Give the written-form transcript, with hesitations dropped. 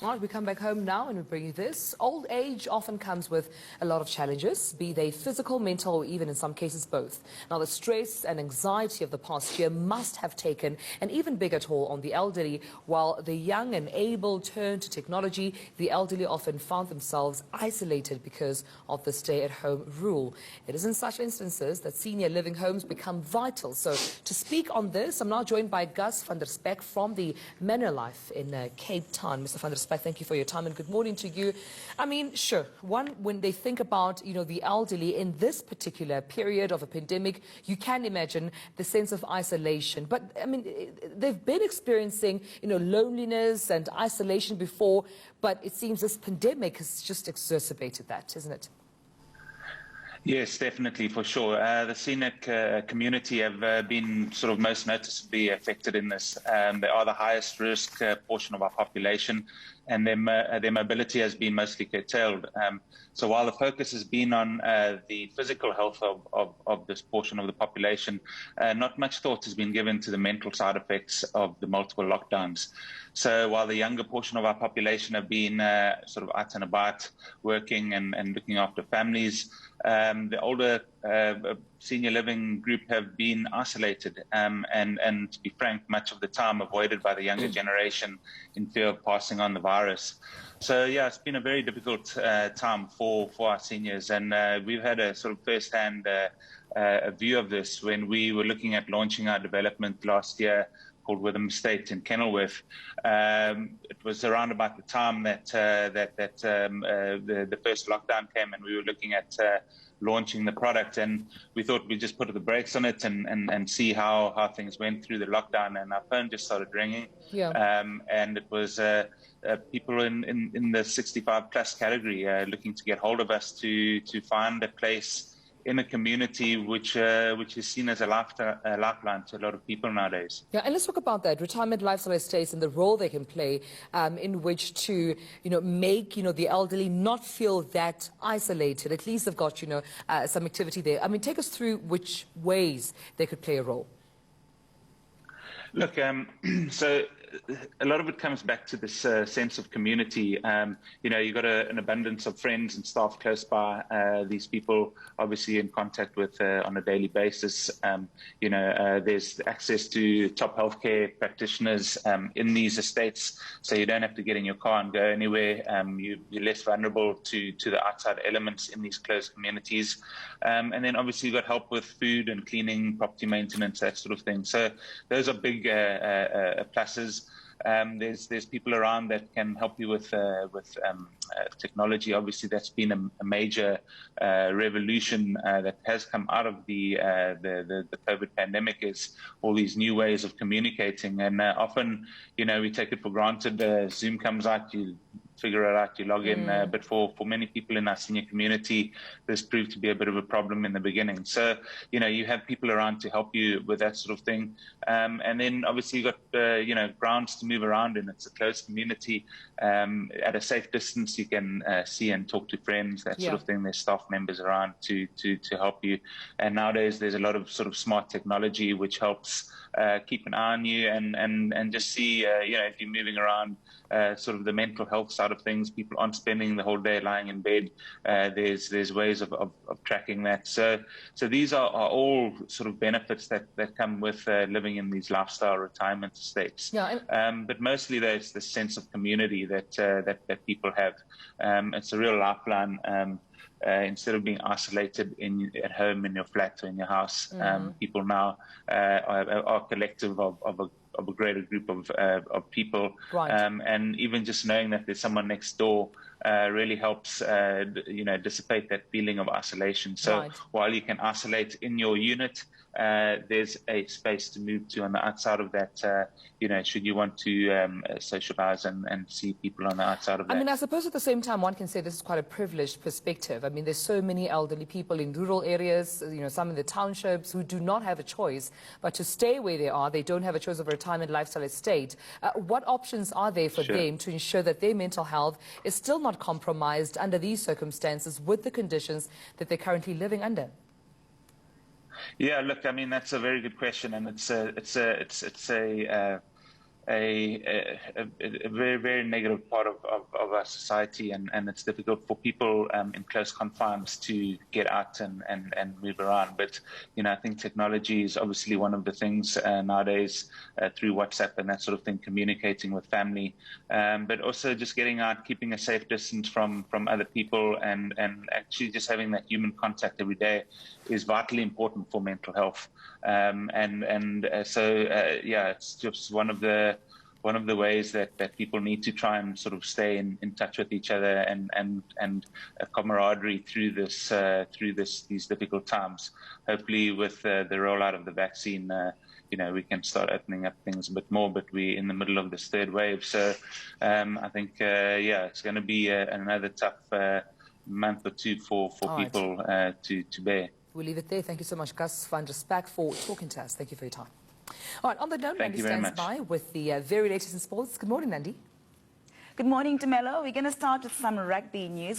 All right, we come back home now and we bring you this. Old age often comes with a lot of challenges, be they physical, mental, or even in some cases both. Now, the stress and anxiety of the past year must have taken an even bigger toll on the elderly. While the young and able turn to technology, the elderly often found themselves isolated because of the stay-at-home rule. It is in such instances that senior living homes become vital. So, to speak on this, I'm now joined by Gus van der Spek from the Manor Life in Cape Town. Mr. van der Spek, thank you for your time and good morning to you. I mean, sure, when they think about, the elderly in this particular period of a pandemic, you can imagine the sense of isolation. But, I mean, they've been experiencing, loneliness and isolation before, but it seems this pandemic has just exacerbated that, isn't it? Yes, definitely, for sure. The senior community have been sort of most noticeably affected in this. They are the highest risk portion of our population, and their mobility has been mostly curtailed. So while the focus has been on the physical health of this portion of the population, not much thought has been given to the mental side effects of the multiple lockdowns. So while the younger portion of our population have been sort of out and about, working and looking after families, the older senior living group have been isolated and to be frank, much of the time avoided by the younger generation in fear of passing on the virus. So yeah, it's been a very difficult time for our seniors, and we've had a sort of first-hand a view of this when we were looking at launching our development last year called Wytham Estate in Kenilworth. It was around about the time that the first lockdown came, and we were looking at launching the product, and we thought we'd just put the brakes on it and see how things went through the lockdown, and our phone just started ringing. Yeah. And it was people in the 65 plus category looking to get hold of us to find a place in a community which is seen as a lifeline to a lot of people nowadays. Yeah, and let's talk about that, retirement lifestyle estates and the role they can play in which to, make, the elderly not feel that isolated. At least they've got, some activity there. I mean, take us through which ways they could play a role. Look, so a lot of it comes back to this sense of community. You've got an abundance of friends and staff close by. These people obviously in contact with on a daily basis. There's access to top healthcare practitioners in these estates, so you don't have to get in your car and go anywhere. You're less vulnerable to the outside elements in these closed communities. And then obviously you've got help with food and cleaning, property maintenance, that sort of thing. So those are big pluses. There's people around that can help you with technology. Obviously, that's been a major revolution that has come out of the COVID pandemic, is all these new ways of communicating. And often, we take it for granted. Zoom comes out, you figure it out, you log in. But for many people in our senior community, this proved to be a bit of a problem in the beginning. So, you have people around to help you with that sort of thing. And then obviously you've got, grounds to move around in. It's a closed community. At a safe distance, you can see and talk to friends, that sort of thing. There's staff members around to help you. And nowadays there's a lot of sort of smart technology which helps keep an eye on you and just see, if you're moving around, sort of the mental health side of things. People aren't spending the whole day lying in bed. There's ways of tracking that. So these are all sort of benefits that come with living in these lifestyle retirement estates. Yeah. But mostly there's the sense of community that people have. It's a real lifeline. Instead of being isolated at home in your flat or in your house, people now are collective of a greater group of people. Right. And even just knowing that there's someone next door really helps, dissipate that feeling of isolation. So while you can isolate in your unit, there's a space to move to on the outside of that, should you want to socialize and see people on the outside of that. I mean, I suppose at the same time, one can say this is quite a privileged perspective. I mean, there's so many elderly people in rural areas, some in the townships who do not have a choice, but to stay where they are, they don't have a choice of a retirement lifestyle estate. What options are there for them to ensure that their mental health is still not compromised under these circumstances with the conditions that they're currently living under? Yeah, look, I mean, that's a very good question, and it's a very, very negative part of our society, and it's difficult for people in close confines to get out and move around. But, I think technology is obviously one of the things nowadays through WhatsApp and that sort of thing, communicating with family, but also just getting out, keeping a safe distance from other people, and actually just having that human contact every day is vitally important for mental health. It's just one of the ways that people need to try and sort of stay in touch with each other and a camaraderie through these difficult times. Hopefully, with the rollout of the vaccine, we can start opening up things a bit more. But we're in the middle of this third wave, so I think it's going to be another tough month or two for people to bear. We'll leave it there. Thank you so much, Gus van der Spek, for talking to us. Thank you for your time. All right, on the note, Nandi stands by with the very latest in sports. Good morning, Nandi. Good morning, Demelo. We're going to start with some rugby news.